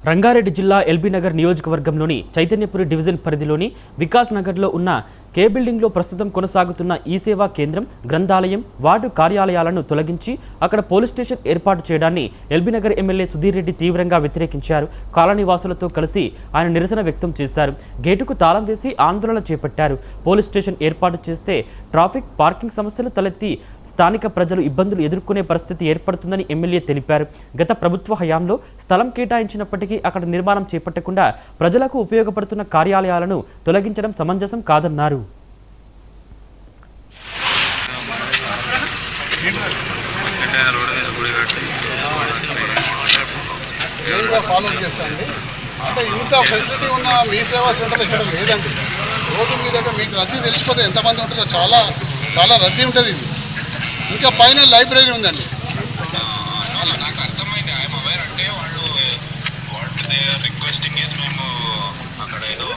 రంగారెడ్డి జిల్లా ఎల్బీ నగర్ నియోజకవర్గంలోని చైతన్యపురి డివిజన్ పరిధిలోని వికాస్ నగర్లో ఉన్న కే బిల్డింగ్లో ప్రస్తుతం కొనసాగుతున్న ఈ సేవా కేంద్రం, గ్రంథాలయం, వార్డు కార్యాలయాలను తొలగించి అక్కడ పోలీస్ స్టేషన్ ఏర్పాటు చేయడాన్ని ఎల్బీ నగర్ ఎమ్మెల్యే సుధీర్ రెడ్డి తీవ్రంగా వ్యతిరేకించారు. కాలనీవాసులతో కలిసి ఆయన నిరసన వ్యక్తం చేశారు. గేటుకు తాళం వేసి ఆందోళన చేపట్టారు. పోలీస్ స్టేషన్ ఏర్పాటు చేస్తే ట్రాఫిక్, పార్కింగ్ సమస్యలు తలెత్తి స్థానిక ప్రజలు ఇబ్బందులు ఎదుర్కొనే పరిస్థితి ఏర్పడుతుందని ఎమ్మెల్యే తెలిపారు. గత ప్రభుత్వ హయాంలో స్థలం కేటాయించినప్పటికీ అక్కడ నిర్మాణం చేపట్టకుండా ప్రజలకు ఉపయోగపడుతున్న కార్యాలయాలను తొలగించడం సమంజసం కాదన్నారు. ఫాలో చేస్తాండి అంటే ఇంత ఫెసిలిటీ ఉన్న మీ సేవా సెంటర్ ఇక్కడ లేదండి. రోజు మీ దగ్గర మీకు రద్దీ తెలిసిపోతే ఎంతమంది ఉంటుందో చాలా చాలా రద్దీ ఉంటుంది. ఇది ఇంకా పైన లైబ్రరీ ఉందండి. నాకు అర్థమైంది. ఐఎమ్ అవేర్ అంటే వాళ్ళు what they are requesting is మేము అక్కడ ఏదో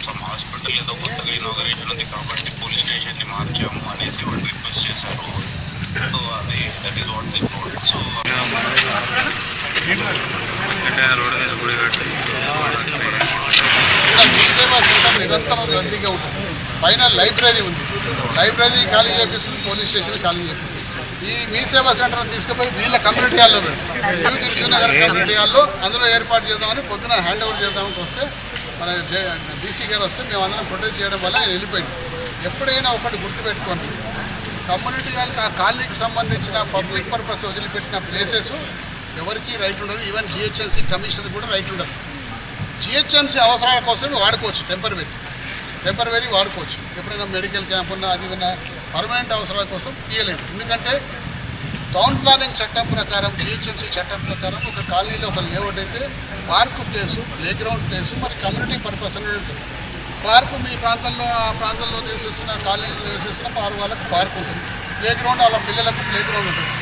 సమ్ హాస్పిటల్ ఏదో కొత్తగా ఇనాగరేషన్ ఉంది కాబట్టి పోలీస్ స్టేషన్ని మార్చాము అనేసి వాళ్ళు రిక్వెస్ట్ చేశారు. సో అది that is what they told. So Mee Seva centre నిరంతరం రద్దీగా ఉంటుంది. పైన లైబ్రరీ ఉంది. లైబ్రరీ ఖాళీ చేపిస్తుంది, పోలీస్ స్టేషన్ ఖాళీ చేపిస్తుంది. ఈ మీ సేవా సెంటర్ తీసుకుపోయి వీళ్ళ కమ్యూనిటీ హాల్లో పెట్టి దిల్సుఖ్నగర్ కమ్యూనిటీ హాల్లో అందులో ఏర్పాటు చేద్దామని పొద్దున హ్యాండ్ ఓవర్ చేద్దామని వస్తే మన డీసీ గారు వస్తే మేము అందరం ప్రొటెక్ట్ చేయడం వల్ల ఆయన వెళ్ళిపోయింది. ఎప్పుడైనా ఒకటి గుర్తుపెట్టుకోండి, కమ్యూనిటీ హాల్కి ఆ కాలనీకి సంబంధించిన పబ్లిక్ పర్పస్ వదిలిపెట్టిన ప్లేసెస్ ఎవరికి రైట్ ఉండదు. ఈవెన్ జిహెచ్ఎంసీ కమిషన్ కూడా రైట్ ఉండదు. జిహెచ్ఎంసీ అవసరాల కోసం వాడుకోవచ్చు, టెంపరవరీ వాడుకోవచ్చు. ఎప్పుడైనా మెడికల్ క్యాంప్ ఉన్నా అది ఉన్నా పర్మనెంట్ అవసరాల కోసం తీయలేదు. ఎందుకంటే టౌన్ ప్లానింగ్ చట్టం ప్రకారం, జిహెచ్ఎంసీ చట్టం ప్రకారం ఒక కాలనీలో ఒక లేఅవుట్ అయితే park place, play ground place, మరి కమ్యూనిటీ పర్పస్ అనేది ఉంటుంది. పార్కు మీ ప్రాంతంలో ఆ ప్రాంతంలో నివసిస్తున్న కాలనీలో నివసిస్తున్న వాళ్ళకి పార్క్ ఉంటుంది, ప్లే గ్రౌండ్ వాళ్ళ పిల్లలకు ప్లే గ్రౌండ్ ఉంటుంది.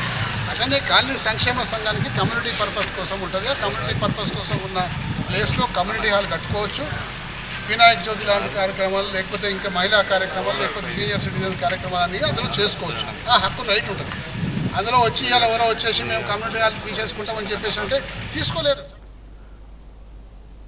అట్లనే కాలనీ సంక్షేమ సంఘానికి కమ్యూనిటీ పర్పస్ కోసం ఉంటుంది. ఆ కమ్యూనిటీ పర్పస్ కోసం ఉన్న ప్లేస్లో కమ్యూనిటీ హాల్ కట్టుకోవచ్చు. వినాయక చవితి లాంటి కార్యక్రమాలు, లేకపోతే ఇంకా మహిళా కార్యక్రమాలు, లేకపోతే సీనియర్ సిటిజన్ కార్యక్రమాలు అనేవి అందులో చేసుకోవచ్చు. ఆ హక్కు రైట్ ఉంటుంది. అందులో వచ్చి ఇలా ఎవరో వచ్చేసి మేము కమ్యూనిటీ హాల్ తీసేసుకుంటామని చెప్పేసి అంటే తీసుకోలేరు.